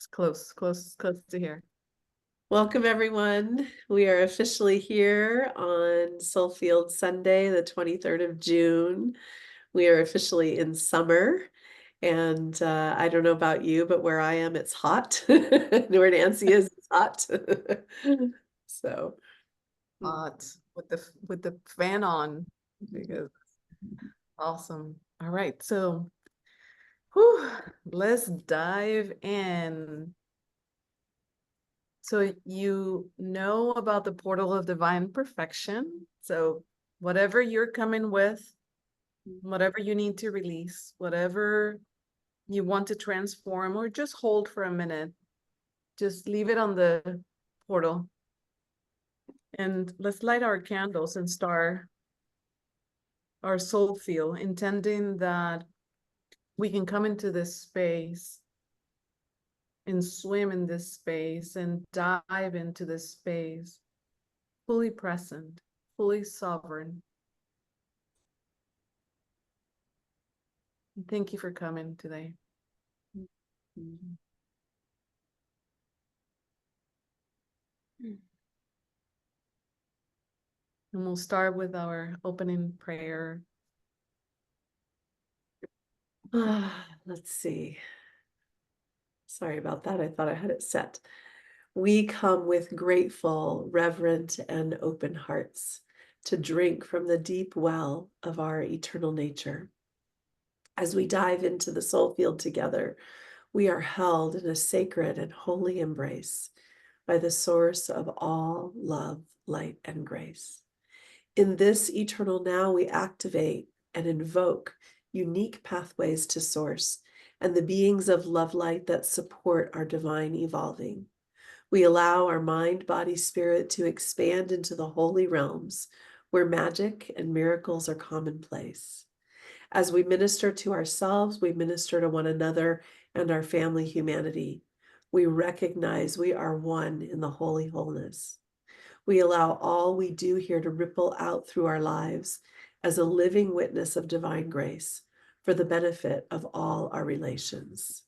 It's close to here. Welcome, everyone. We are officially here on Soulfield Sunday, the 23rd of June. We are officially in summer. And I don't know about you, but where I am, it's hot. Where Nancy is, it's hot. So, Hot with the fan on because awesome. All right, so let's dive in. So you know about the portal of divine perfection. So whatever you're coming with, whatever you need to release, whatever you want to transform or just hold for a minute, just leave it on the portal. And let's light our candles and start our soul feel, intending that we can come into this space and swim in this space and dive into this space, fully present, fully sovereign. Thank you for coming today. And we'll start with our opening prayer. let's see. Sorry about that. I thought I had it set. We come with grateful, reverent, and open hearts to drink from the deep well of our eternal nature. As we dive into the soul field together, we are held in a sacred and holy embrace by the source of all love, light, and grace. In this eternal now, we activate and invoke unique pathways to source and the beings of love light that support our divine evolving. We allow our mind, body, spirit to expand into the holy realms where magic and miracles are commonplace. As we minister to ourselves, we minister to one another and our family humanity. We recognize we are one in the holy wholeness. We allow all we do here to ripple out through our lives as a living witness of divine grace for the benefit of all our relations.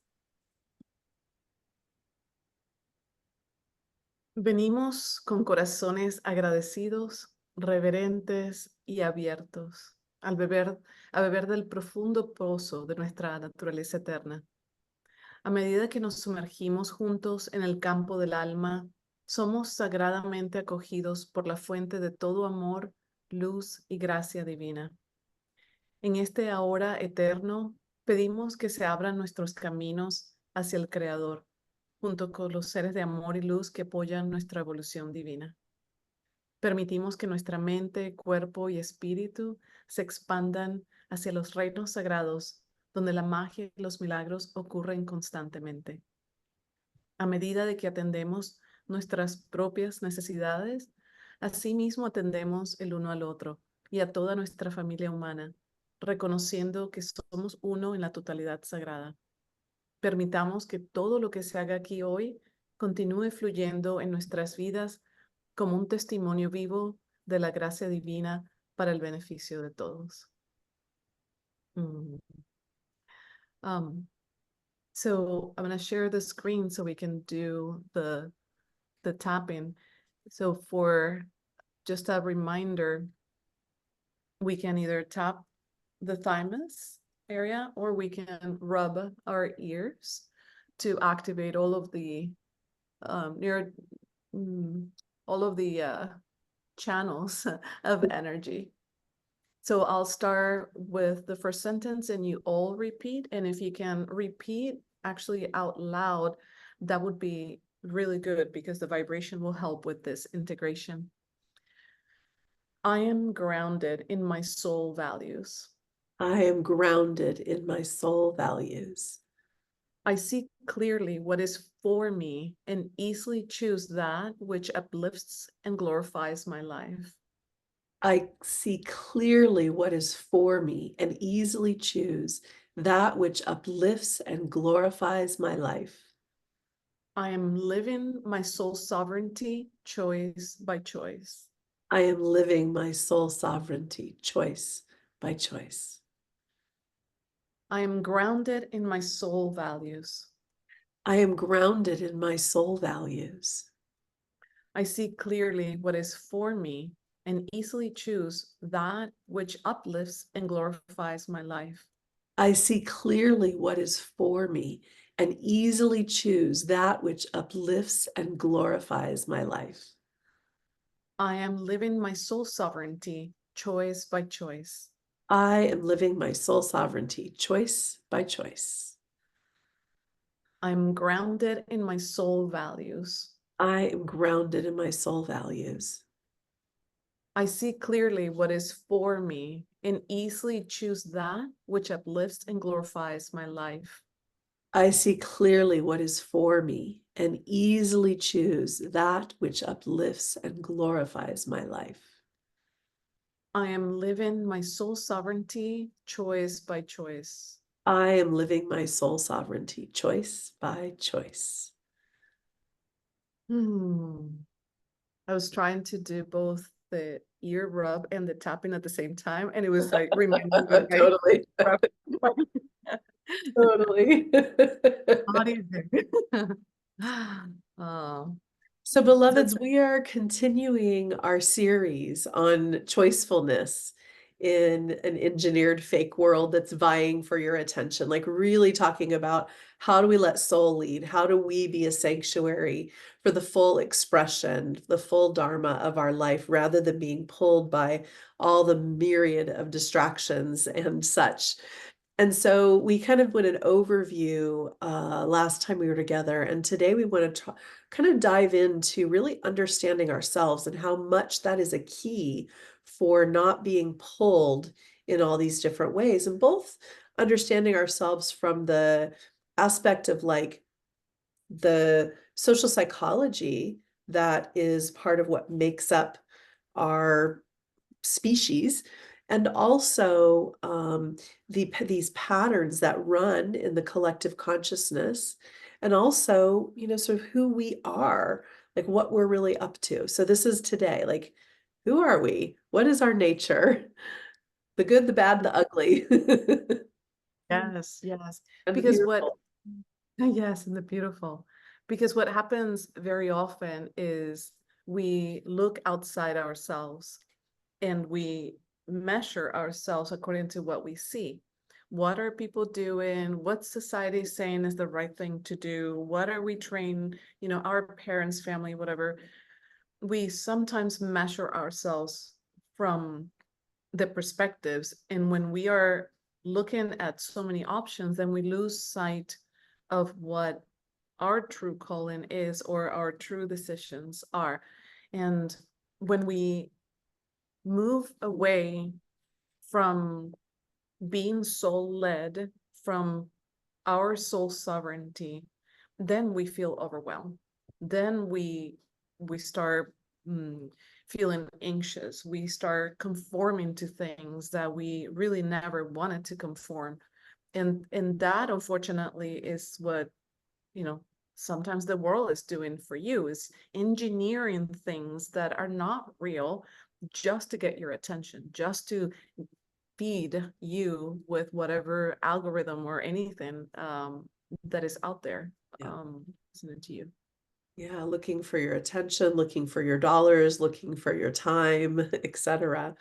Venimos con corazones agradecidos, reverentes y abiertos a beber del profundo pozo de nuestra naturaleza eterna. A medida que nos sumergimos juntos en el campo del alma, somos sagradamente acogidos por la fuente de todo amor, luz y gracia divina. En este ahora eterno, pedimos que se abran nuestros caminos hacia el Creador, junto con los seres de amor y luz que apoyan nuestra evolución divina. Permitimos que nuestra mente, cuerpo y espíritu se expandan hacia los reinos sagrados, donde la magia y los milagros ocurren constantemente. A medida de que atendemos nuestras propias necesidades, asimismo atendemos el uno al otro y a toda nuestra familia humana, reconociendo que somos uno en la totalidad sagrada. Permitamos que todo lo que se haga aquí hoy continúe fluyendo en nuestras vidas como un testimonio vivo de la gracia divina para el beneficio de todos. So I'm going to share the screen so we can do the tapping. So for just a reminder, we can either tap the thymus area or we can rub our ears to activate all of the channels of energy. So I'll start with the first sentence and you all repeat. And if you can repeat actually out loud, that would be really good because the vibration will help with this integration. I am grounded in my soul values. I am grounded in my soul values. I see clearly what is for me and easily choose that which uplifts and glorifies my life. I see clearly what is for me and easily choose that which uplifts and glorifies my life. I am living my soul sovereignty choice by choice. I am living my soul sovereignty choice by choice. I am grounded in my soul values. I am grounded in my soul values. I see clearly what is for me and easily choose that which uplifts and glorifies my life. I see clearly what is for me and easily choose that which uplifts and glorifies my life. I am living my soul sovereignty, choice by choice. I am living my soul sovereignty, choice by choice. I'm grounded in my soul values. I am grounded in my soul values. I see clearly what is for me and easily choose that which uplifts and glorifies my life. I see clearly what is for me and easily choose that which uplifts and glorifies my life. I am living my soul sovereignty, choice by choice. I am living my soul sovereignty, choice by choice. Hmm. I was trying to do both the ear rub and the tapping at the same time, and it was like reminding me of my Totally, rub. totally. Not easy. Oh, So, so beloveds, we are continuing our series on choicefulness in an engineered fake world that's vying for your attention, like really talking about how do we let soul lead? How do we be a sanctuary for the full expression, the full dharma of our life, rather than being pulled by all the myriad of distractions and such? And so we kind of went an overview last time we were together, and today we want to kind of dive into really understanding ourselves and how much that is a key for not being pulled in all these different ways, and both understanding ourselves from the aspect of like the social psychology that is part of what makes up our species, and also these patterns that run in the collective consciousness, and also, sort of who we are, like what we're really up to. So this is today, like, who are we? What is our nature? The good, the bad, the ugly, yes, yes. and the Because what, beautiful. yes, and the beautiful. Because what happens very often is we look outside ourselves and we measure ourselves according to what we see. What are people doing? What society is saying is the right thing to do? What are we trained, our parents, family, whatever. We sometimes measure ourselves from the perspectives. And when we are looking at so many options, then we lose sight of what our true calling is or our true decisions are. And when we move away from being soul led, from our soul sovereignty, then we feel overwhelmed. Then we start feeling anxious. We start conforming to things that we really never wanted to conform. And that unfortunately is what, you know, sometimes the world is doing for you, is engineering things that are not real just to get your attention, just to feed you with whatever algorithm or anything that is out there, Yeah. listening to you. Yeah, looking for your attention, looking for your dollars, looking for your time, etc.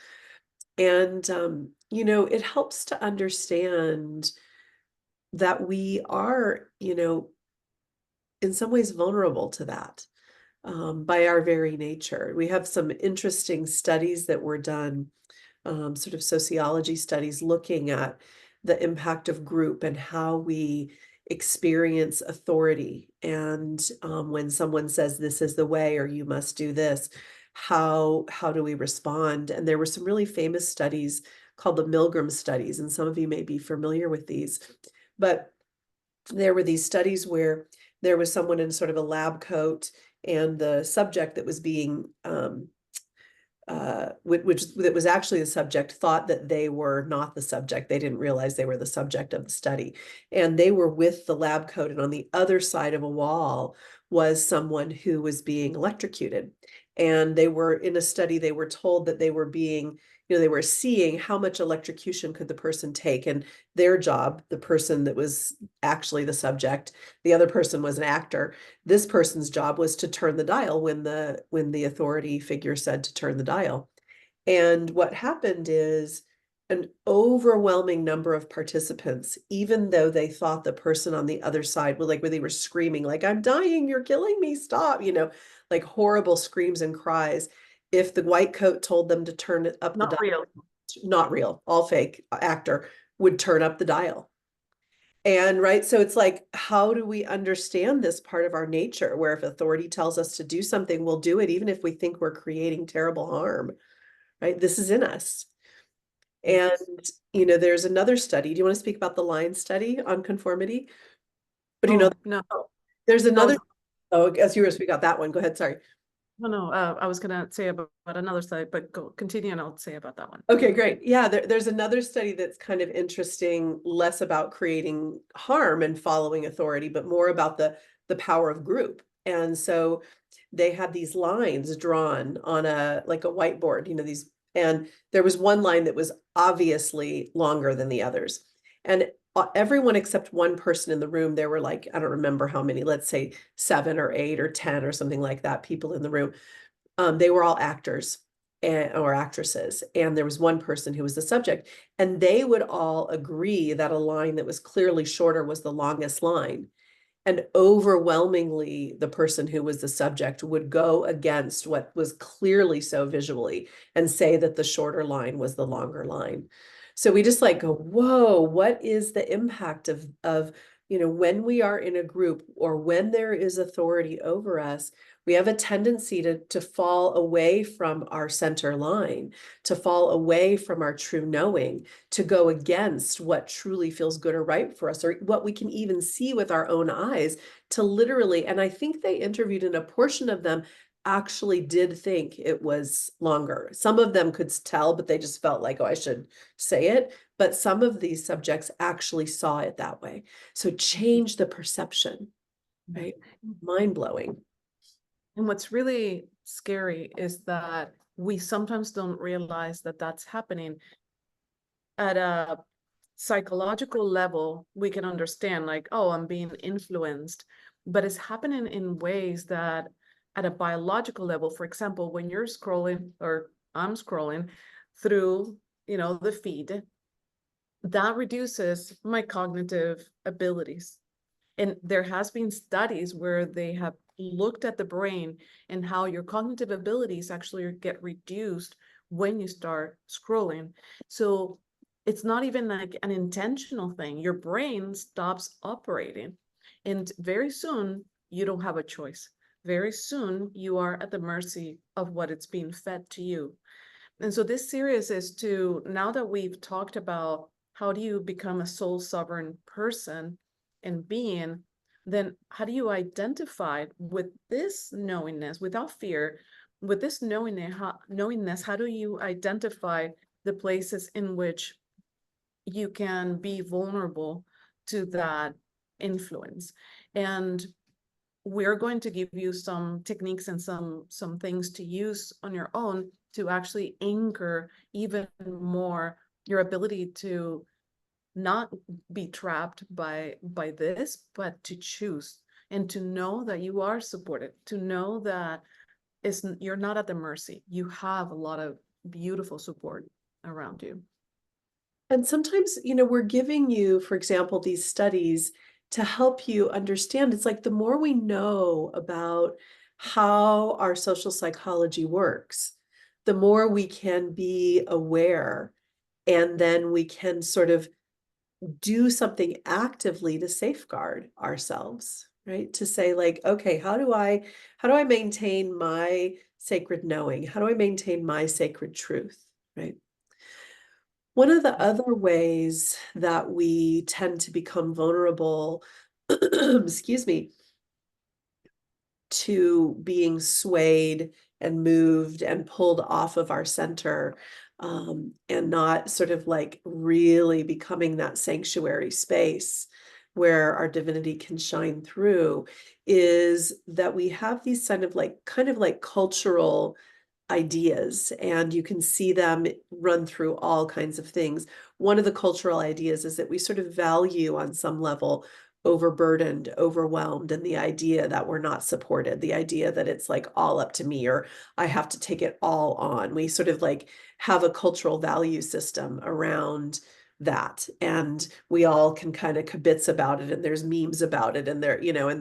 And it helps to understand that we are, in some ways vulnerable to that, by our very nature. We have some interesting studies that were done, sort of sociology studies looking at the impact of group and how we experience authority. And when someone says this is the way or you must do this, how do we respond? And there were some really famous studies called the Milgram studies, and some of you may be familiar with these. But there were these studies where there was someone in sort of a lab coat, and the subject that was being which that was actually the subject, thought that they were not the subject. They didn't realize they were the subject of the study. And they were with the lab coat, and on the other side of a wall was someone who was being electrocuted. And they were in a study, they were told that they were being, they were seeing how much electrocution could the person take, and their job, the person that was actually the subject, the other person was an actor. This person's job was to turn the dial when the authority figure said to turn the dial. And what happened is an overwhelming number of participants, even though they thought the person on the other side, were like, where they were screaming, like, I'm dying, you're killing me, stop, like horrible screams and cries. If the white coat told them to turn it up the Not dial, real. not real, all fake actor, would turn up the dial. And right, so it's like, how do we understand this part of our nature where if authority tells us to do something, we'll do it, even if we think we're creating terrible harm, right? This is in us. And, Yes. there's another study. Do you want to speak about the line study on conformity? But Oh, no, there's I another, was oh, as you were speaking about that one. Go ahead, sorry. no, I was gonna say about another side, but go continue and I'll say about that one. Okay, great. Yeah, there's another study that's kind of interesting, less about creating harm and following authority, but more about the power of group. And so they had these lines drawn on a like a whiteboard, these, and there was one line that was obviously longer than the others. And everyone except one person in the room, there were like, I don't remember how many, let's say 7 or 8 or 10 or something like that, people in the room. They were all actors or actresses, and there was one person who was the subject, and they would all agree that a line that was clearly shorter was the longest line. And overwhelmingly, the person who was the subject would go against what was clearly so visually and say that the shorter line was the longer line. So we just like go, whoa, what is the impact of when we are in a group or when there is authority over us, we have a tendency to fall away from our center line, to fall away from our true knowing, to go against what truly feels good or right for us, or what we can even see with our own eyes, to literally, and I think they interviewed, and a portion of them actually did think it was longer. Some of them could tell, but they just felt like, oh, I should say it. But some of these subjects actually saw it that way. So change the perception, Yeah. right? Mind blowing. And what's really scary is that we sometimes don't realize that that's happening at a psychological level. We can understand like, oh, I'm being influenced, but it's happening in ways that at a biological level, for example, when you're scrolling or I'm scrolling through, the feed, that reduces my cognitive abilities. And there has been studies where they have looked at the brain and how your cognitive abilities actually get reduced when you start scrolling. So it's not even like an intentional thing. Your brain stops operating. And very soon, you don't have a choice. Very soon, you are at the mercy of what it's being fed to you. And so this series is to, now that we've talked about how do you become a soul sovereign person and being, then how do you identify with this knowingness without fear, with this knowingness, how do you identify the places in which you can be vulnerable to that influence? And we're going to give you some techniques and some things to use on your own to actually anchor even more your ability to not be trapped by this, but to choose and to know that you are supported, to know that you're not at the mercy. You have a lot of beautiful support around you. And sometimes, we're giving you, for example, these studies to help you understand. It's like the more we know about how our social psychology works, the more we can be aware, and then we can sort of do something actively to safeguard ourselves, right? To say like, okay, how do I maintain my sacred knowing? How do I maintain my sacred truth, right? One of the other ways that we tend to become vulnerable, excuse me, to being swayed and moved and pulled off of our center, and not sort of like really becoming that sanctuary space where our divinity can shine through, is that we have these kind of like cultural ideas, and you can see them run through all kinds of things. One of the cultural ideas is that we sort of value on some level overburdened, overwhelmed, and the idea that we're not supported, the idea that it's like all up to me or I have to take it all on. We sort of like have a cultural value system around that, and we all can kind of kibitz about it, and there's memes about it, and there,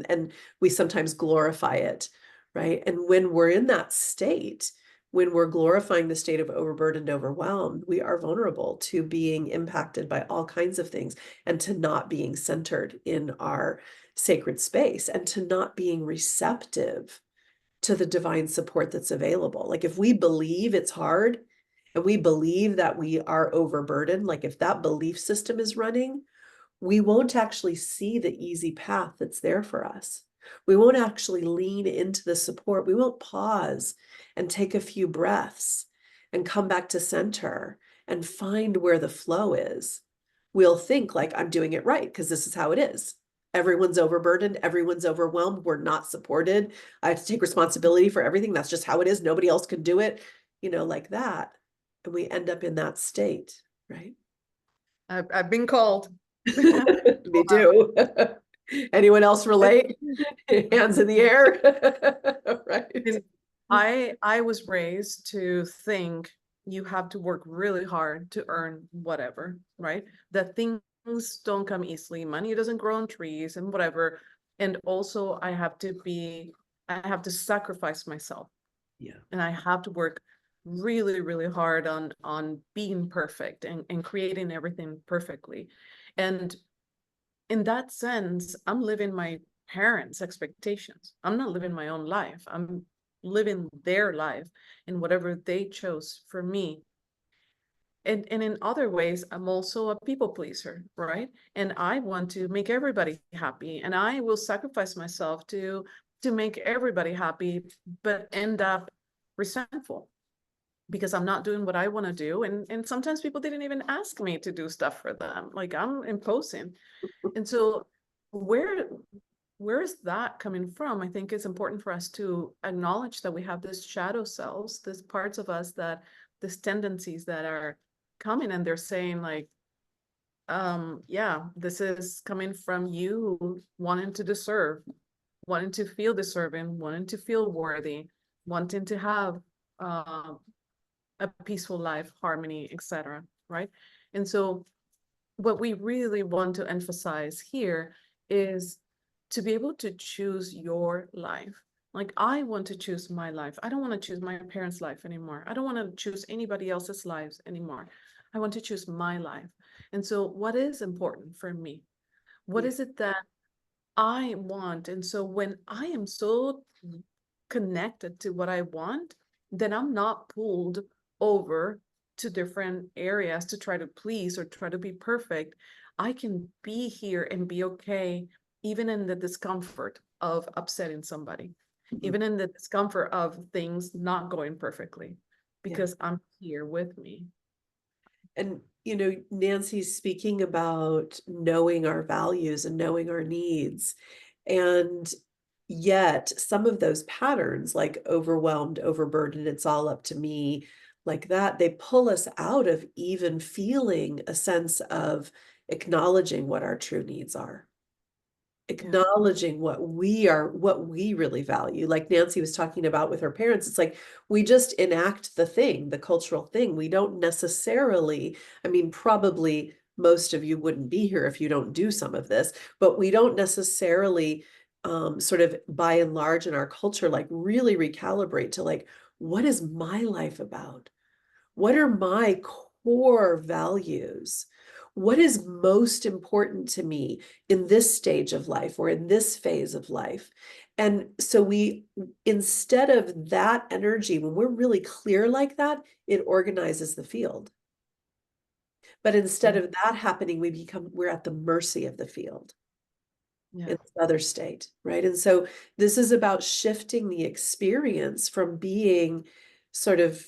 and we sometimes glorify it, right? And when we're in that state, when we're glorifying the state of overburdened, overwhelmed, we are vulnerable to being impacted by all kinds of things and to not being centered in our sacred space and to not being receptive to the divine support that's available. Like if we believe it's hard and we believe that we are overburdened, like if that belief system is running, we won't actually see the easy path that's there for us. We won't actually lean into the support. We won't pause and take a few breaths and come back to center and find where the flow is. We'll think like, I'm doing it right because this is how it is. Everyone's overburdened. Everyone's overwhelmed. We're not supported. I have to take responsibility for everything. That's just how it is. Nobody else can do it, like that. And we end up in that state, right? I've been called. Me too. Anyone else relate? Hands in the air. Right. And I was raised to think you have to work really hard to earn whatever, right? That things don't come easily, money doesn't grow on trees and whatever. And also I have to sacrifice myself, Yeah. and I have to work really, really hard on being perfect and creating everything perfectly. And in that sense, I'm living my parents' expectations. I'm not living my own life. I'm living their life in whatever they chose for me. And in other ways, I'm also a people pleaser, right? And I want to make everybody happy. And I will sacrifice myself to make everybody happy, but end up resentful because I'm not doing what I want to do. And sometimes people didn't even ask me to do stuff for them. Like I'm imposing. And so where where is that coming from? I think it's important for us to acknowledge that we have these shadow selves, these parts of us that these tendencies that are coming, and they're saying like, yeah, this is coming from you wanting to deserve, wanting to feel deserving, wanting to feel worthy, wanting to have uh, a peaceful life, harmony, etc. Right? And so what we really want to emphasize here is to be able to choose your life. Like I want to choose my life. I don't want to choose my parents' life anymore. I don't want to choose anybody else's lives anymore. I want to choose my life. And so what is important for me? What Yeah. is it that I want? And so when I am so connected to what I want, then I'm not pulled over to different areas to try to please or try to be perfect. I can be here and be okay, even in the discomfort of upsetting somebody, Mhm. even in the discomfort of things not going perfectly, Yeah. because I'm here with me. And, Nancy's speaking about knowing our values and knowing our needs. And yet, some of those patterns, like overwhelmed, overburdened, it's all up to me, like that, they pull us out of even feeling a sense of acknowledging what our true needs are, Yeah. acknowledging what we really value. Like Nancy was talking about with her parents, it's like we just enact the thing, the cultural thing. We don't necessarily, I mean, probably most of you wouldn't be here if you don't do some of this, but we don't necessarily sort of by and large in our culture, like really recalibrate to like, what is my life about? What are my core values? What is most important to me in this stage of life or in this phase of life? And so instead of that energy, when we're really clear like that, it organizes the field. But instead Yeah. of that happening, we're at the mercy of the field Yeah. in this other state, right? And so this is about shifting the experience from being sort of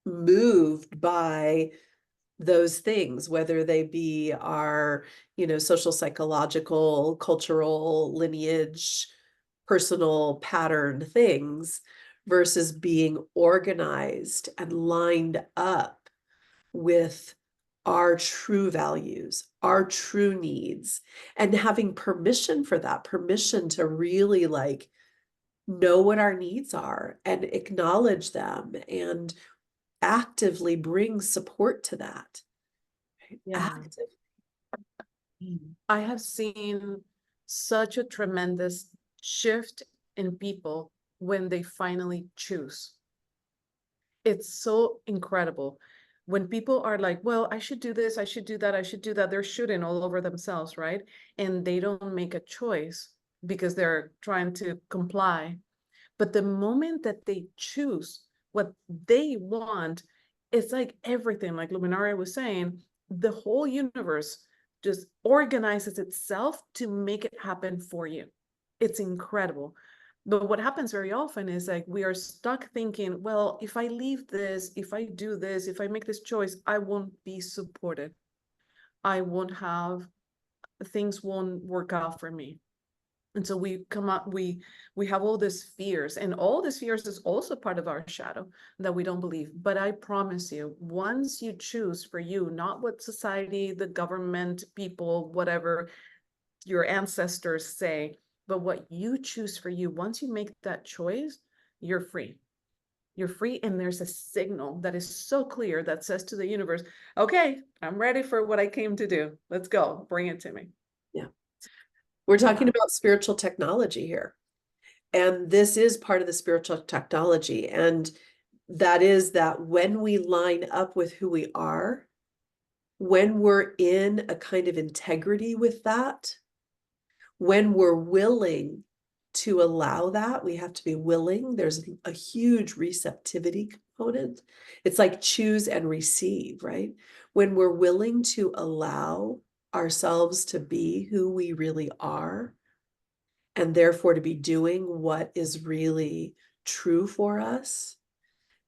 moved by those things, whether they be our, social, psychological, cultural, lineage, personal pattern things, versus being organized and lined up with our true values, our true needs, and having permission for that, permission to really like know what our needs are and acknowledge them and actively bring support to that. Right? Yeah. Active. I have seen such a tremendous shift in people when they finally choose. It's so incredible. When people are like, well, I should do this, I should do that, I should do that, they're shooting all over themselves, right? And they don't make a choice because they're trying to comply. But the moment that they choose what they want, it's like everything, like Luminaria was saying, the whole universe just organizes itself to make it happen for you. It's incredible. But what happens very often is like we are stuck thinking, well, if I leave this, if I do this, if I make this choice, I won't be supported. I won't have, things won't work out for me. And so we come up, we have all these fears, and all these fears is also part of our shadow that we don't believe. But I promise you, once you choose for you, not what society, the government, people, whatever your ancestors say, but what you choose for you, once you make that choice, you're free. You're free, and there's a signal that is so clear that says to the universe, okay, I'm ready for what I came to do. Let's go, bring it to me. Yeah. We're talking Yeah. about spiritual technology here. And this is part of the spiritual technology. And that is that when we line up with who we are, when we're in a kind of integrity with that, when we're willing to allow that, we have to be willing. There's a huge receptivity component. It's like choose and receive, right? When we're willing to allow ourselves to be who we really are, and therefore to be doing what is really true for us,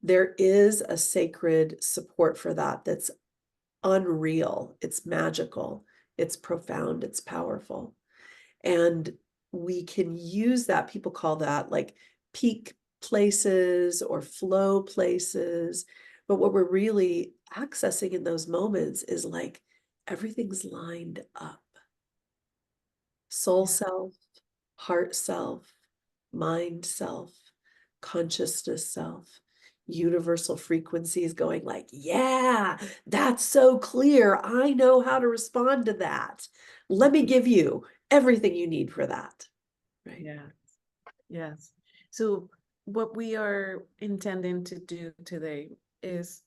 there is a sacred support for that that's unreal. It's magical, it's profound, it's powerful. And we can use that. People call that like peak places or flow places. But what we're really accessing in those moments is like everything's lined up. Soul Yeah. self, heart self, mind self, consciousness self, universal frequencies going like, yeah, that's so clear. I know how to respond to that. Let me give you everything you need for that. Right. Yeah. Yes. So what we are intending to do today is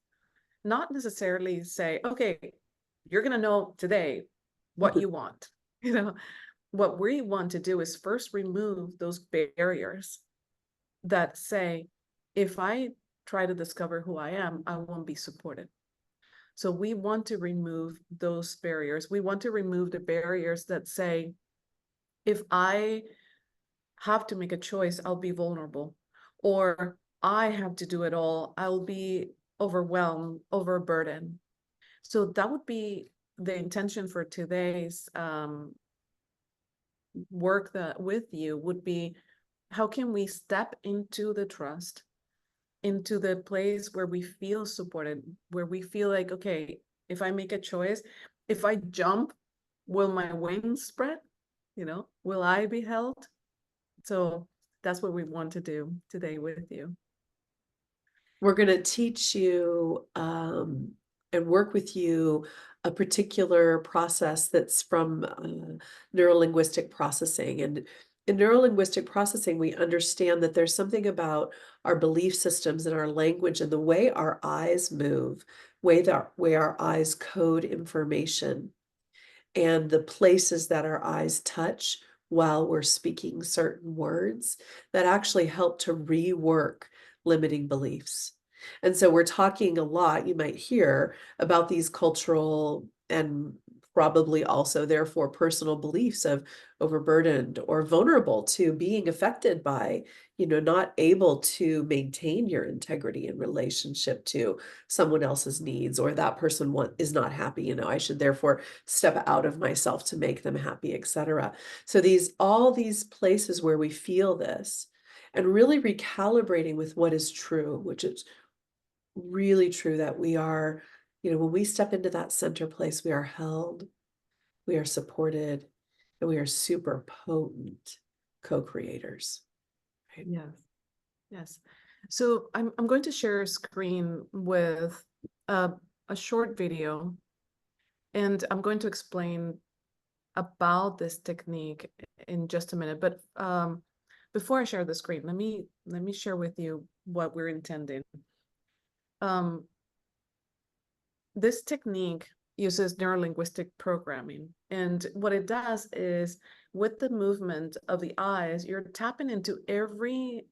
not necessarily say, okay, you're going to know today what you want. You know, what we want to do is first remove those barriers that say, if I try to discover who I am, I won't be supported. So we want to remove those barriers. We want to remove the barriers that say, if I have to make a choice, I'll be vulnerable. Or I have to do it all, I'll be overwhelmed, overburdened. So that would be the intention for today's work that with you would be, how can we step into the trust, into the place where we feel supported, where we feel like, okay, if I make a choice, if I jump, will my wings spread? You know, will I be held? So that's what we want to do today with you. We're going to teach you and work with you a particular process that's from neurolinguistic processing. And in neurolinguistic processing, we understand that there's something about our belief systems and our language and the way our eyes move, way our eyes code information, and the places that our eyes touch while we're speaking certain words that actually help to rework limiting beliefs. And so we're talking a lot, you might hear, about these cultural and probably also therefore personal beliefs of overburdened or vulnerable to being affected by, not able to maintain your integrity in relationship to someone else's needs, or that person is not happy, I should therefore step out of myself to make them happy, etc. So all these places where we feel this. and really recalibrating with what is true, which is really true that we are, when we step into that center place, we are held, we are supported, and we are super potent co-creators. Right? Yes. Yes. So I'm going to share a screen with a, a short video, and I'm going to explain about this technique in just a minute. But before I share the screen, let me share with you what we're intending. Um, this technique uses neurolinguistic programming. And what it does is, with the movement of the eyes, you're tapping into every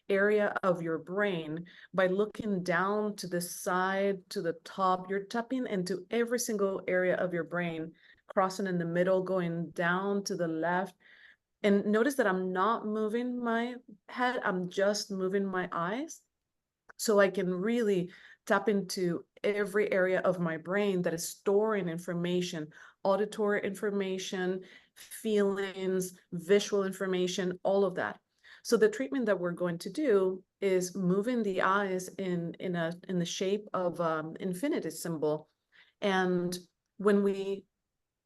area of your brain by looking down to the side, to the top. You're tapping into every single area of your brain, crossing in the middle, going down to the left. And notice that I'm not moving my head, I'm just moving my eyes. So I can really tap into every area of my brain that is storing information, auditory information, feelings, visual information, all of that. So the treatment that we're going to do is moving the eyes in the shape of infinity symbol. And when we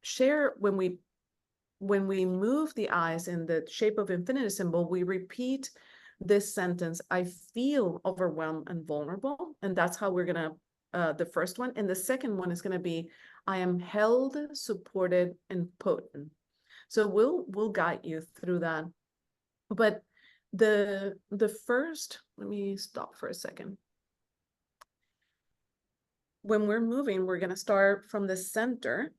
share, when we move the eyes in the shape of infinity symbol, we repeat this sentence: I feel overwhelmed and vulnerable. And that's how we're gonna, the first one. And the second one is gonna be, I am held, supported, and potent. So we'll guide you through that. But the first, let me stop for a second. When we're moving, we're gonna start from the center,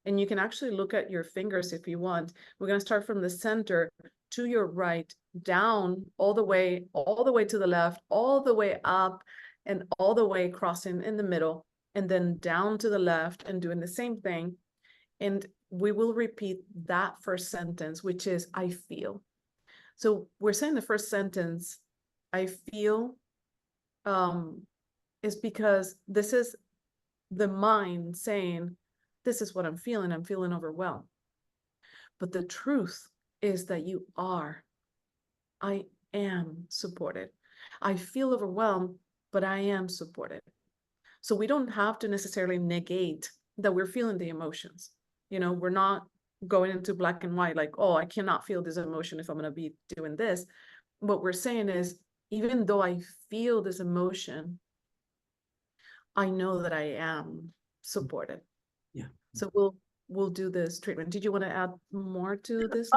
and you can actually look at your fingers if you want. We're gonna start from the center to your right, down all the way to the left, all the way up, and all the way crossing in the middle, and then down to the left and doing the same thing. And we will repeat that first sentence, which is, I feel. So we're saying the first sentence, I feel, is because this is the mind saying, this is what I'm feeling overwhelmed. But the truth is that you are. I am supported. I feel overwhelmed, but I am supported. So we don't have to necessarily negate that we're feeling the emotions. We're not going into black and white, like, oh, I cannot feel this emotion if I'm going to be doing this. What we're saying is, even though I feel this emotion, I know that I am supported. Yeah. So we'll do this treatment. Did you want to add more to this?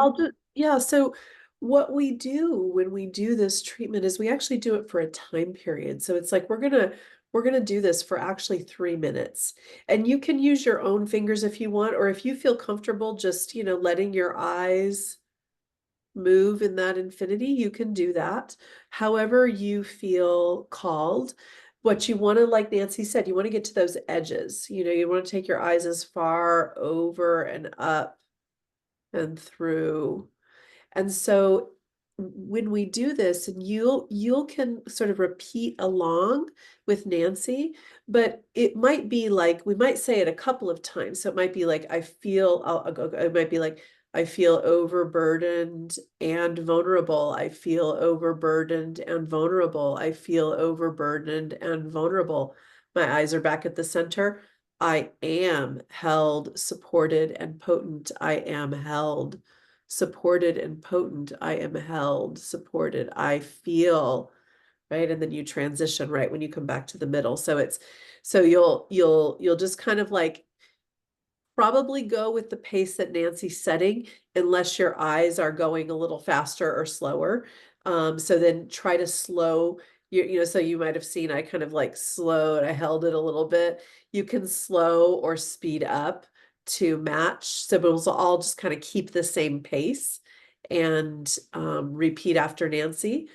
Yeah. So what we do when we do this treatment is we actually do it for a time period. So it's like we're gonna do this for actually 3 minutes. And you can use your own fingers if you want, or if you feel comfortable just, letting your eyes move in that infinity, you can do that. However you feel called. What you want to, like Nancy said, you want to get to those edges. You want to take your eyes as far over and up and through. And so when we do this, and you'll can sort of repeat along with Nancy, but it might be like we might say it a couple of times. So it might be like I'll go. It might be like I feel overburdened and vulnerable. I feel overburdened and vulnerable. I feel overburdened and vulnerable. My eyes are back at the center. I am held, supported, and potent. I am held, supported, and potent. I am held, supported. I feel, right? And then you transition right when you come back to the middle. So you'll just kind of like probably go with the pace that Nancy's setting, unless your eyes are going a little faster or slower. So then try to slow so you might have seen I kind of like slowed, I held it a little bit. You can slow or speed up to match. So we'll all just kind of keep the same pace and repeat after Nancy.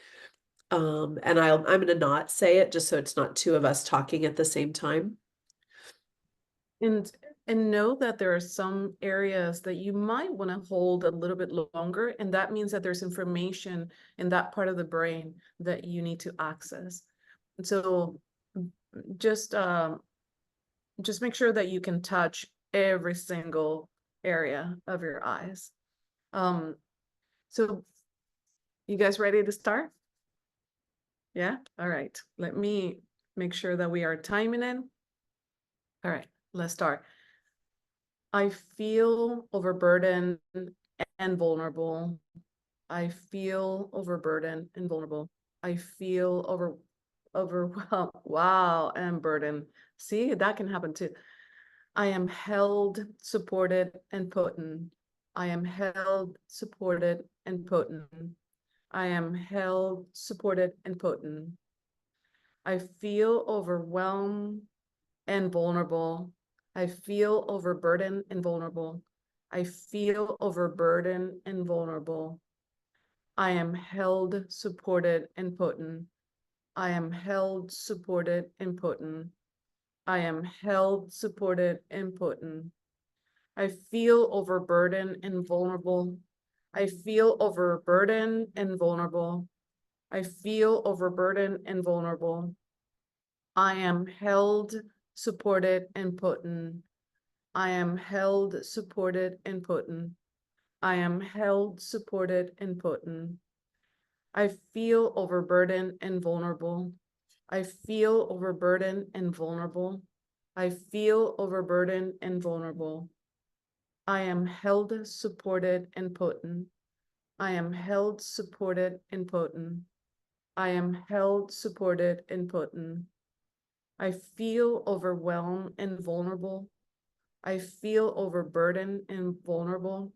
And I'm going to not say it just so it's not two of us talking at the same time. And know that there are some areas that you might want to hold a little bit longer, and that means that there's information in that part of the brain that you need to access. So just make sure that you can touch every single area of your eyes. So You guys ready to start? Yeah? All right. Let me make sure that we are timing it. All right, let's start. I feel overburdened and vulnerable. I feel overburdened and vulnerable. I feel overwhelmed. Wow, and burdened. See, that can happen too. I am held, supported, and potent. I am held, supported, and potent. I am held, supported, and potent. I feel overwhelmed and vulnerable. I feel overburdened and vulnerable. I feel overburdened and vulnerable. I am held, supported, and potent. I am held, supported, and potent. I am held, supported, and potent. I feel overburdened and vulnerable. I feel overburdened and vulnerable. I feel overburdened and vulnerable. I am held, supported, and potent. I am held, supported, and potent. I am held, supported, and potent. I feel overburdened and vulnerable. I feel overburdened and vulnerable. I feel overburdened and vulnerable. I am held, supported, and potent. I am held, supported, and potent. I am held, supported, and potent. I feel overwhelmed and vulnerable. I feel overburdened and vulnerable.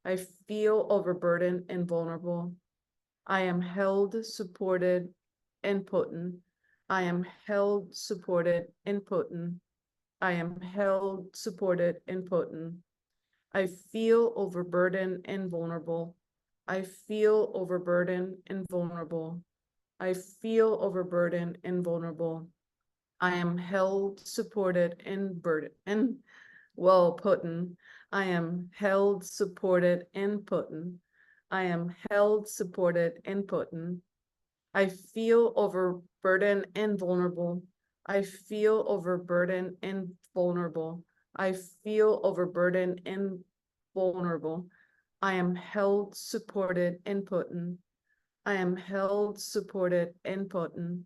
I feel overburdened and vulnerable. I am held, supported, and potent. I am held, supported, and potent. I am held, supported, and potent. I feel overburdened and vulnerable. I feel overburdened and vulnerable. I feel overburdened and vulnerable. I am held, supported, and burdened and well potent. I am held, supported, and potent. I am held, supported, and potent. I feel overburdened and vulnerable. I feel overburdened and vulnerable. I feel overburdened and vulnerable. I am held, supported, and potent. I am held, supported, and potent.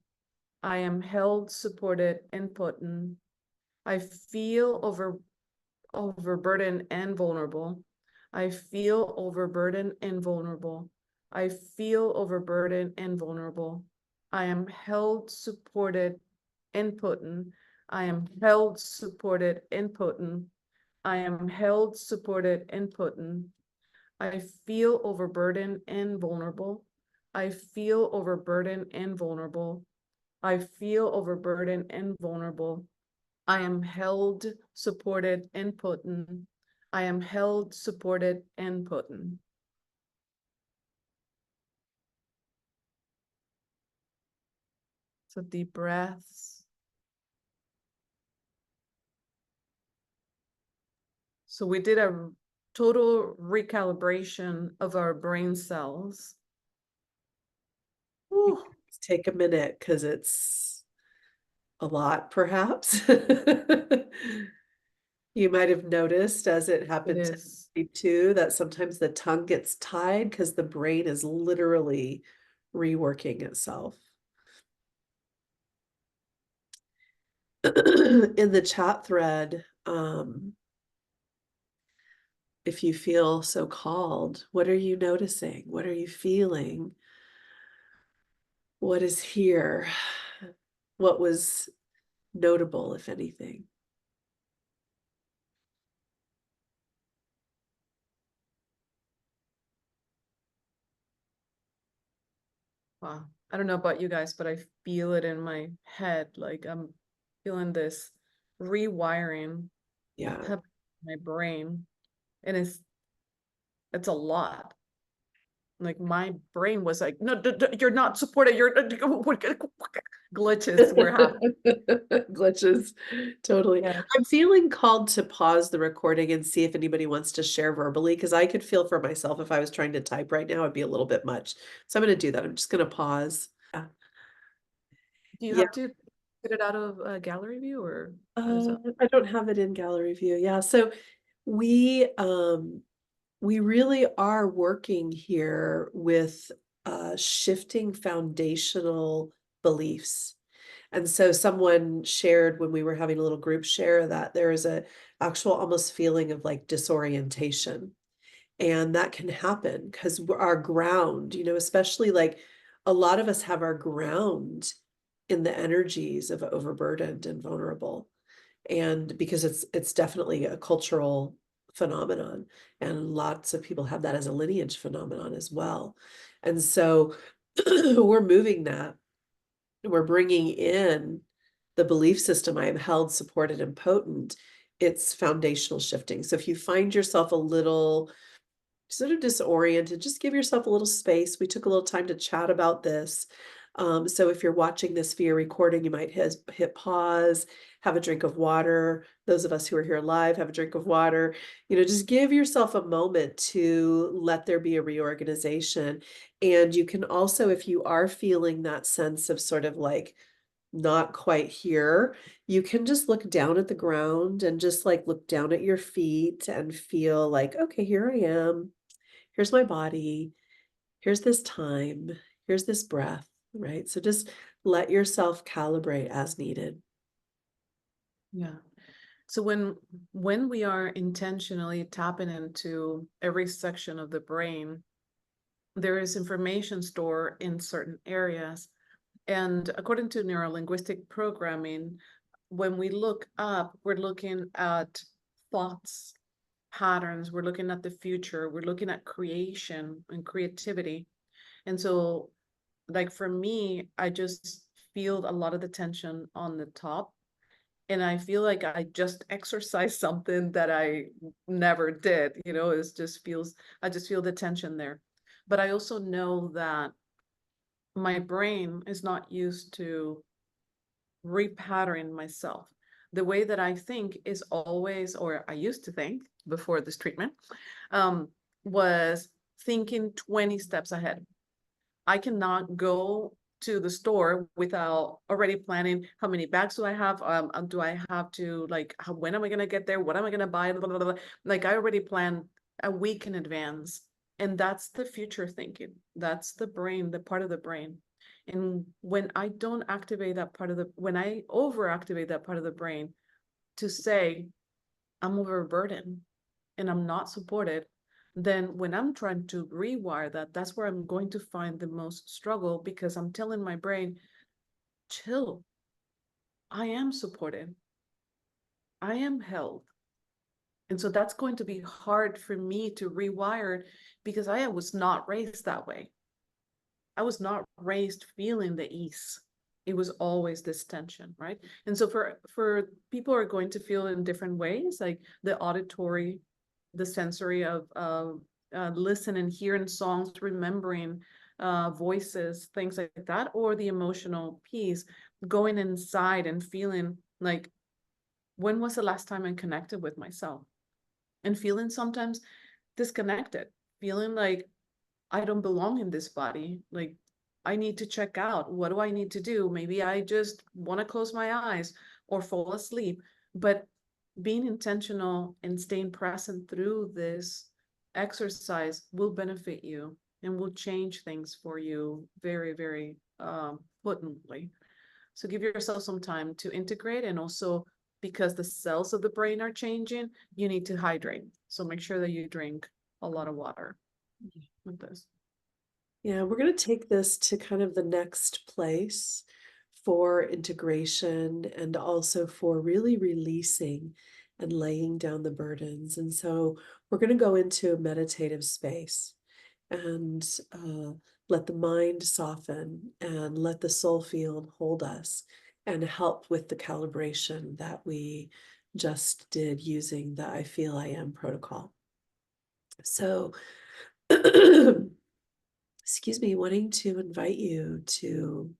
I am held, supported, and potent. I feel overburdened and vulnerable. I feel overburdened and vulnerable. I feel overburdened and vulnerable. I am held, supported, and potent. I am held, supported, and potent. I am held, supported, and potent. I feel overburdened and vulnerable. I feel overburdened and vulnerable. I feel overburdened and vulnerable. I am held, supported, and potent. I am held, supported, and potent. So deep breaths. So we did a total recalibration of our brain cells. You Whew, can take a minute because it's a lot, perhaps. You might have noticed, as it it happened to is. me too, that sometimes the tongue gets tied because the brain is literally reworking itself. In the chat thread, if you feel so called, what are you noticing? What are you feeling? What is here? What was notable, if anything? Wow. I don't know about you guys, but I feel it in my head. Like I'm feeling this rewiring Yeah. happening in my brain. And it's a lot. Like my brain was like, no, you're not supported. You're glitches were happening. Glitches. Totally. Yeah. I'm feeling called to pause the recording and see if anybody wants to share verbally, because I could feel for myself if I was trying to type right now, it'd be a little bit much. So I'm gonna do that. I'm just gonna pause. Yeah. Do you Yeah. have to get it out of gallery view or how does that? I don't have it in gallery view. Yeah. So we we really are working here with shifting foundational beliefs. And so someone shared when we were having a little group share that there is a actual almost feeling of like disorientation. And that can happen because our ground, especially like a lot of us have our ground in the energies of overburdened and vulnerable. And because it's definitely a cultural phenomenon, and lots of people have that as a lineage phenomenon as well. And so we're moving that, we're bringing in the belief system, I am held, supported, and potent. It's foundational shifting. So if you find yourself a little sort of disoriented, just give yourself a little space. We took a little time to chat about this. So if you're watching this via recording, you might hit pause, have a drink of water. Those of us who are here live, have a drink of water. Just give yourself a moment to let there be a reorganization. And you can also, if you are feeling that sense of sort of like not quite here, you can just look down at the ground and just like look down at your feet and feel like, okay, here I am. Here's my body. Here's this time. Here's this breath, right? So just let yourself calibrate as needed. Yeah. So when we are intentionally tapping into every section of the brain, there is information stored in certain areas. And according to neurolinguistic programming, when we look up, we're looking at thoughts, patterns, we're looking at the future, we're looking at creation and creativity. And so, like for me, I just feel a lot of the tension on the top. And I feel like I just exercised something that I never did. I just feel the tension there. But I also know that my brain is not used to repattern myself. The way that I think is always, or I used to think before this treatment, um, was thinking 20 steps ahead. I cannot go to the store without already planning how many bags do I have? Do I have to like, when am I going to get there? What am I going to buy? Blah, blah, blah. Like I already planned a week in advance. And that's the future thinking. That's the brain, the part of the brain. And when I don't activate that part of when I overactivate that part of the brain to say, I'm overburdened and I'm not supported, then when I'm trying to rewire that, that's where I'm going to find the most struggle because I'm telling my brain, chill, I am supported, I am held. And so that's going to be hard for me to rewire because I was not raised that way. I was not raised feeling the ease. It was always this tension, right? And so for people are going to feel in different ways, like the auditory, the sensory of listening, hearing songs, remembering voices, things like that, or the emotional piece, going inside and feeling like, when was the last time I connected with myself? And feeling sometimes disconnected, feeling like I don't belong in this body. Like, I need to check out. What do I need to do? Maybe I just want to close my eyes or fall asleep. But being intentional and staying present through this exercise will benefit you and will change things for you very, very potently. So give yourself some time to integrate, and also because the cells of the brain are changing, you need to hydrate. So make sure that you drink a lot of water with this. Yeah, we're going to take this to kind of the next place for integration and also for really releasing and laying down the burdens. And so we're going to go into a meditative space and let the mind soften and let the soul field hold us and help with the calibration that we just did using the I Feel I Am protocol. So, excuse me, wanting to invite you to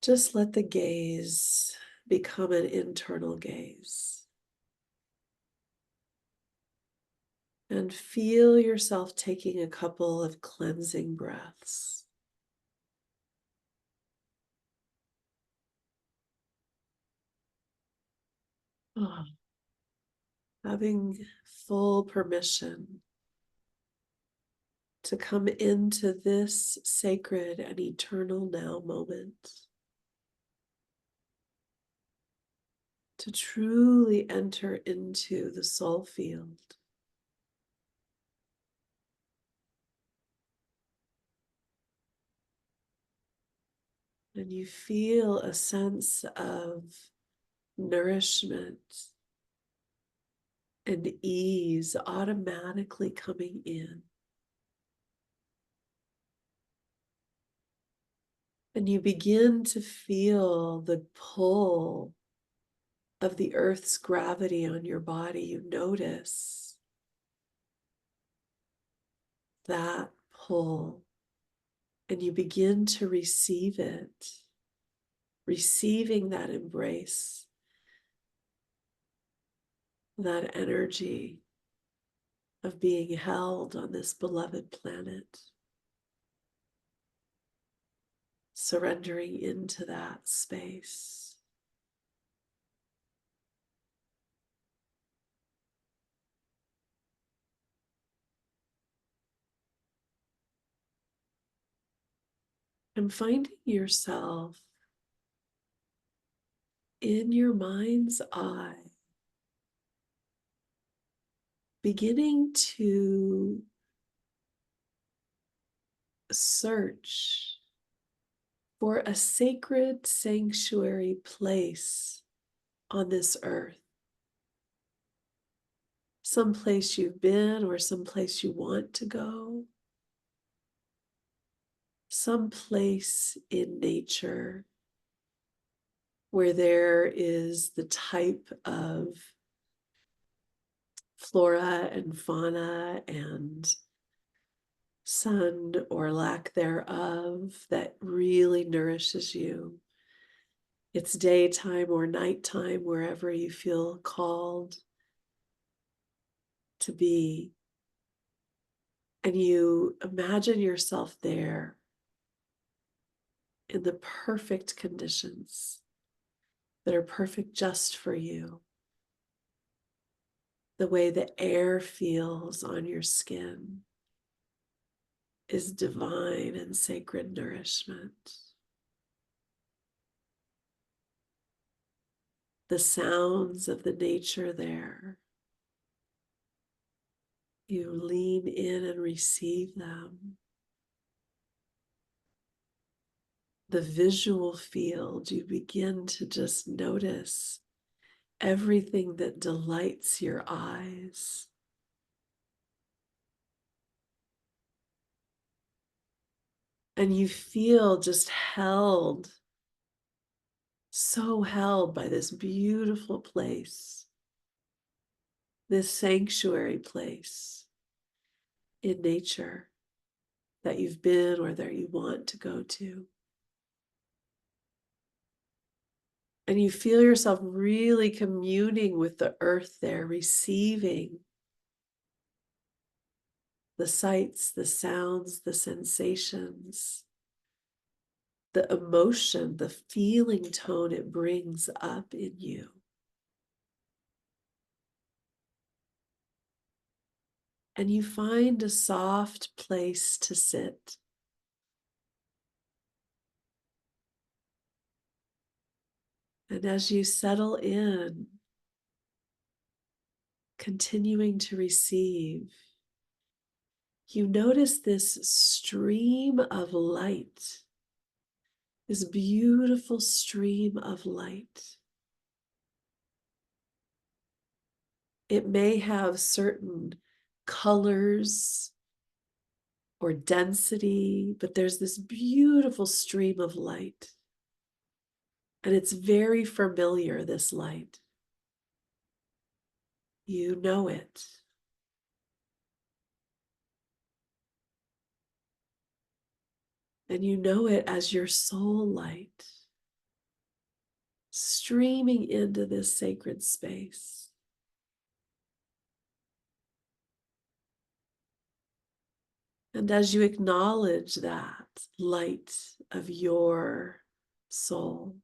just let the gaze become an internal gaze. And feel yourself taking a couple of cleansing breaths. Oh, having full permission to come into this sacred and eternal now moment, to truly enter into the soul field. And you feel a sense of nourishment and ease automatically coming in. And you begin to feel the pull of the earth's gravity on your body. You notice that pull and you begin to receive it, receiving that embrace, that energy of being held on this beloved planet, surrendering into that space. And finding yourself in your mind's eye, beginning to search for a sacred sanctuary place on this earth. Someplace you've been or someplace you want to go. Someplace in nature where there is the type of flora and fauna and sun or lack thereof that really nourishes you. It's daytime or nighttime, wherever you feel called to be. And you imagine yourself there in the perfect conditions that are perfect just for you. The way the air feels on your skin is divine and sacred nourishment. The sounds of the nature there, you lean in and receive them. The visual field, you begin to just notice everything that delights your eyes. And you feel just held, so held by this beautiful place, this sanctuary place in nature that you've been or that you want to go to. And you feel yourself really communing with the earth there, receiving the sights, the sounds, the sensations, the emotion, the feeling tone it brings up in you. And you find a soft place to sit. And as you settle in, continuing to receive, you notice this stream of light, this beautiful stream of light. It may have certain colors or density, but there's this beautiful stream of light. And it's very familiar, this light. You know it. And you know it as your soul light, streaming into this sacred space. And as you acknowledge that light of your soul,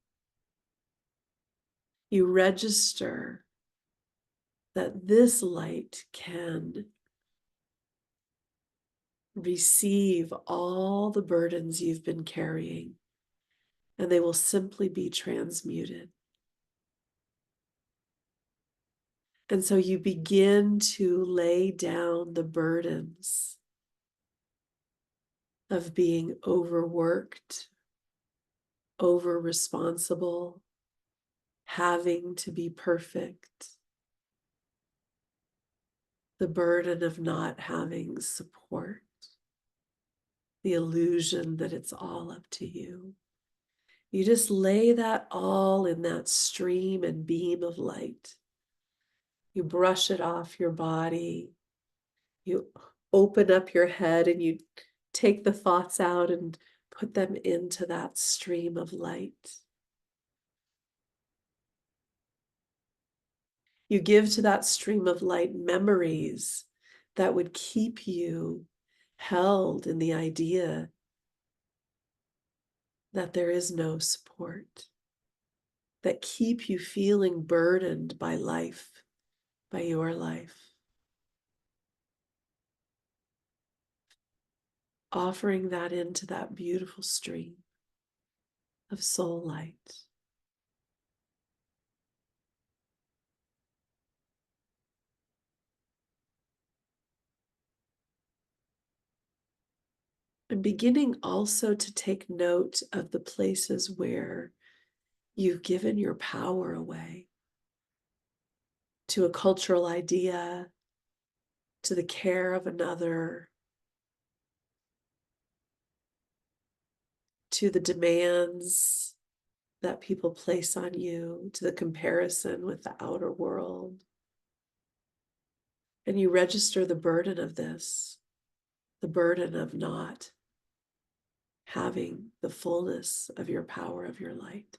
you register that this light can receive all the burdens you've been carrying, and they will simply be transmuted. And so you begin to lay down the burdens of being overworked, over responsible, having to be perfect, the burden of not having support, the illusion that it's all up to you. You just lay that all in that stream and beam of light. You brush it off your body. You open up your head and you take the thoughts out and put them into that stream of light. You give to that stream of light memories that would keep you held in the idea that there is no support, that keep you feeling burdened by life, by your life. Offering that into that beautiful stream of soul light. And beginning also to take note of the places where you've given your power away to a cultural idea, to the care of another, to the demands that people place on you, to the comparison with the outer world. And you register the burden of this, the burden of not having the fullness of your power of your light.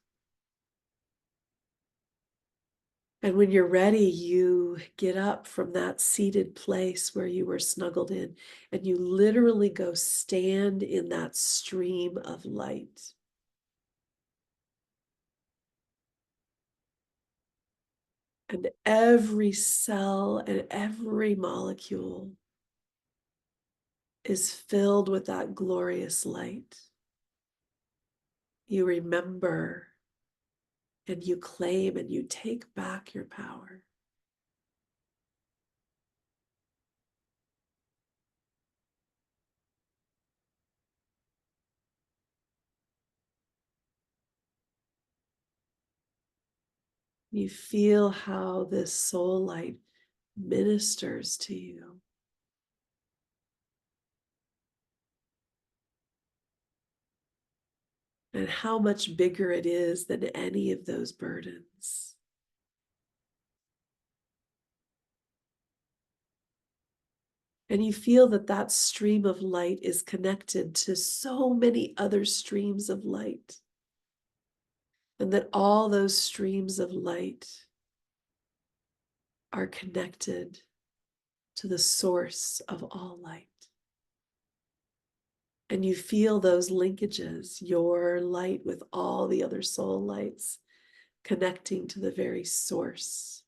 And when you're ready, you get up from that seated place where you were snuggled in, and you literally go stand in that stream of light. And every cell and every molecule is filled with that glorious light. You remember and you claim and you take back your power. You feel how this soul light ministers to you. And how much bigger it is than any of those burdens. And you feel that that stream of light is connected to so many other streams of light. And that all those streams of light are connected to the source of all light. And you feel those linkages, your light with all the other soul lights, connecting to the very source.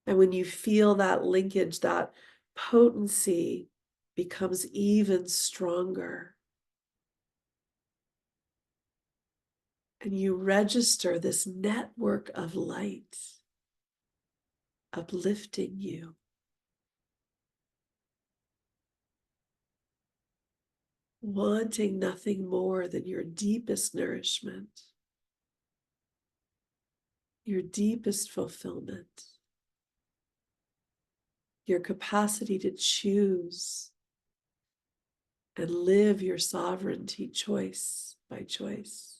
And when you feel that linkage, that potency becomes even stronger. And you register this network of light uplifting you. Wanting nothing more than your deepest nourishment, your deepest fulfillment, your capacity to choose and live your sovereignty choice by choice.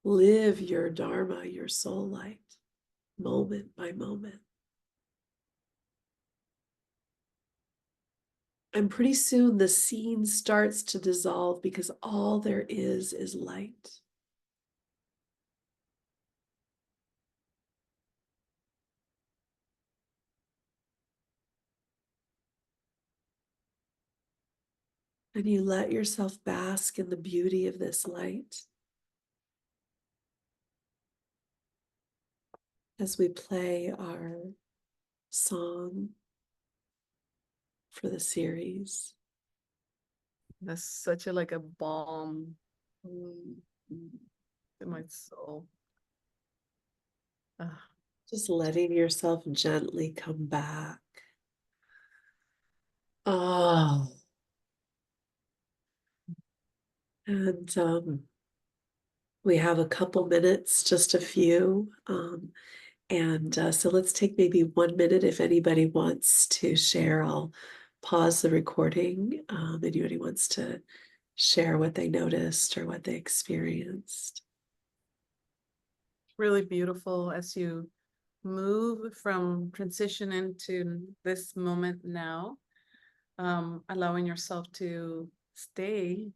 Live your Dharma, your soul light, moment by moment. And pretty soon the scene starts to dissolve because all there is light. And you let yourself bask in the beauty of this light. As we play our song, for the series. That's such a like a balm in my soul. Ah, Just letting yourself gently come back. Oh, and we have a couple minutes, just a few. So let's take maybe 1 minute if anybody wants to share. I'll pause the recording. Anybody wants to share what they noticed or what they experienced. really beautiful as you move from transition into this moment now, allowing yourself to stay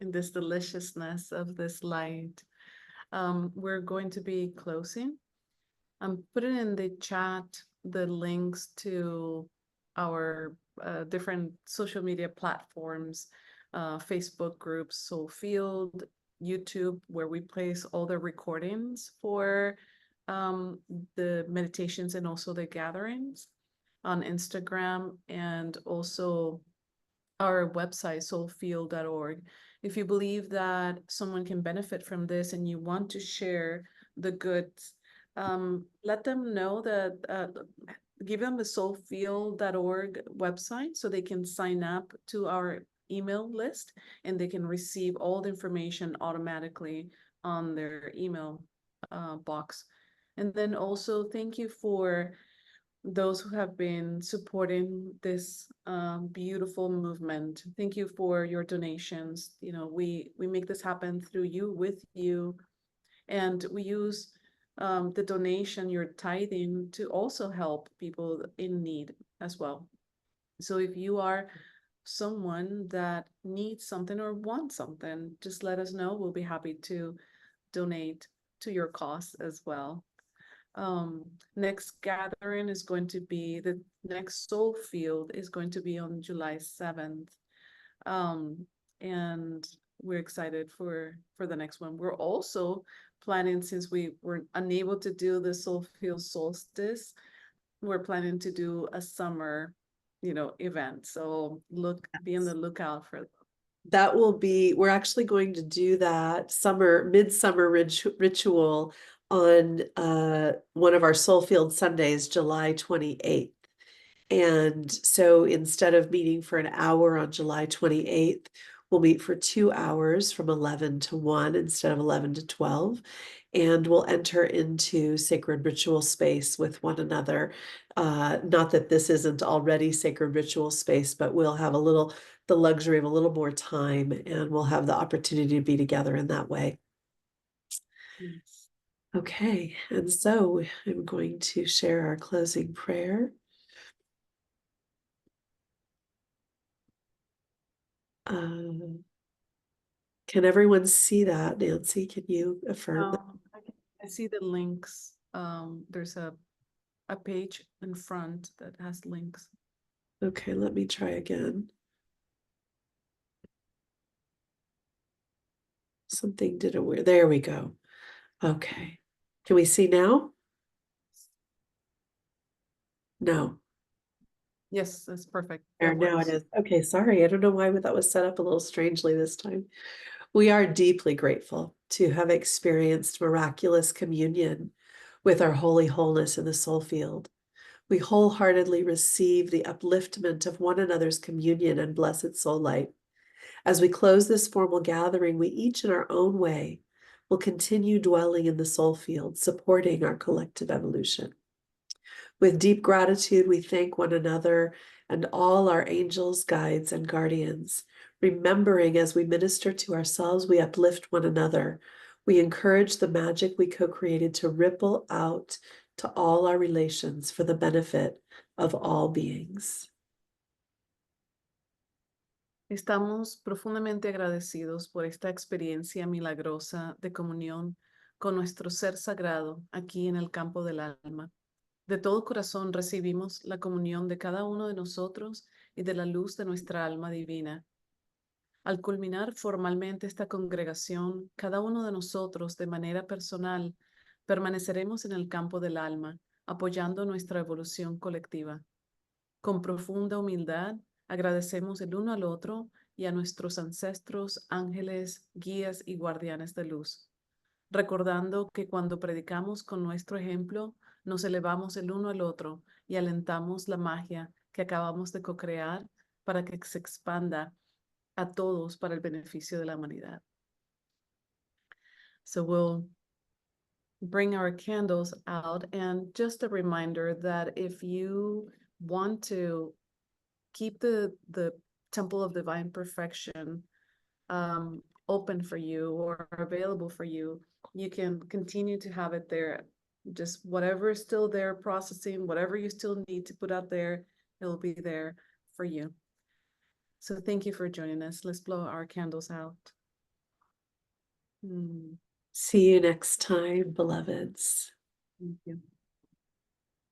in this deliciousness of this light. We're going to be closing. I'm putting in the chat the links to our different social media platforms, Facebook groups, Soul Field, YouTube, where we place all the recordings for the meditations and also the gatherings, on Instagram, and also our website, soulfield.org. If you believe that someone can benefit from this and you want to share the goods, let them know that, give them the soulfield.org website so they can sign up to our email list and they can receive all the information automatically on their email box. And then also thank you for those who have been supporting this beautiful movement. Thank you for your donations. You know, we make this happen through you, with you, and we use the donation, your tithing, to also help people in need as well. So if you are someone that needs something or wants something, just let us know. We'll be happy to donate to your cause as well. Next gathering is going to be, the next Soul Field is going to be on July 7th. And we're excited for the next one. We're also planning, since we were unable to do the Soul Field solstice, we're planning to do a summer, event. So be on the lookout for. That will be, we're actually going to do that midsummer ritual on one of our Soulfield Sundays, July 28th. And so instead of meeting for an hour on July 28th, we'll meet for 2 hours from 11 to 1 instead of 11 to 12. And we'll enter into sacred ritual space with one another. Not that this isn't already sacred ritual space, but we'll have the luxury of a little more time, and we'll have the opportunity to be together in that way. Yes. Okay, and so I'm going to share our closing prayer. Can everyone see that, Nancy? Can you affirm that? I see the links. There's a page in front that has links. Okay, let me try again. Something didn't work. There we go. Okay. Can we see now? No. Yes, that's perfect. There, That now it works. is. Okay, sorry. I don't know why that was set up a little strangely this time. We are deeply grateful to have experienced miraculous communion with our holy wholeness in the soul field. We wholeheartedly receive the upliftment of one another's communion and blessed soul light. As we close this formal gathering, we each in our own way will continue dwelling in the soul field, supporting our collective evolution. With deep gratitude, we thank one another and all our angels, guides, and guardians. Remembering as we minister to ourselves, we uplift one another. We encourage the magic we co-created to ripple out to all our relations for the benefit of all beings. Estamos profundamente agradecidos por esta experiencia milagrosa de comunión con nuestro ser sagrado aquí en el campo del alma. De todo corazón recibimos la comunión de cada uno de nosotros y de la luz de nuestra alma divina. Al culminar formalmente esta congregación, cada uno de nosotros de manera personal permaneceremos en el campo del alma, apoyando nuestra evolución colectiva. Con profunda humildad, Agradecemos el uno al otro y a nuestros ancestros, ángeles, guías y guardianes de luz, recordando que cuando predicamos con nuestro ejemplo, nos elevamos el uno al otro y alentamos la magia que acabamos de co-crear para que se expanda a todos para el beneficio de la humanidad. So we'll bring our candles out, and just a reminder that if you want to keep the Temple of Divine Perfection open for you or available for you, you can continue to have it there. Just whatever is still there processing, whatever you still need to put out there, it'll be there for you. So thank you for joining us. Let's blow our candles out. See you next time, beloveds. Thank you.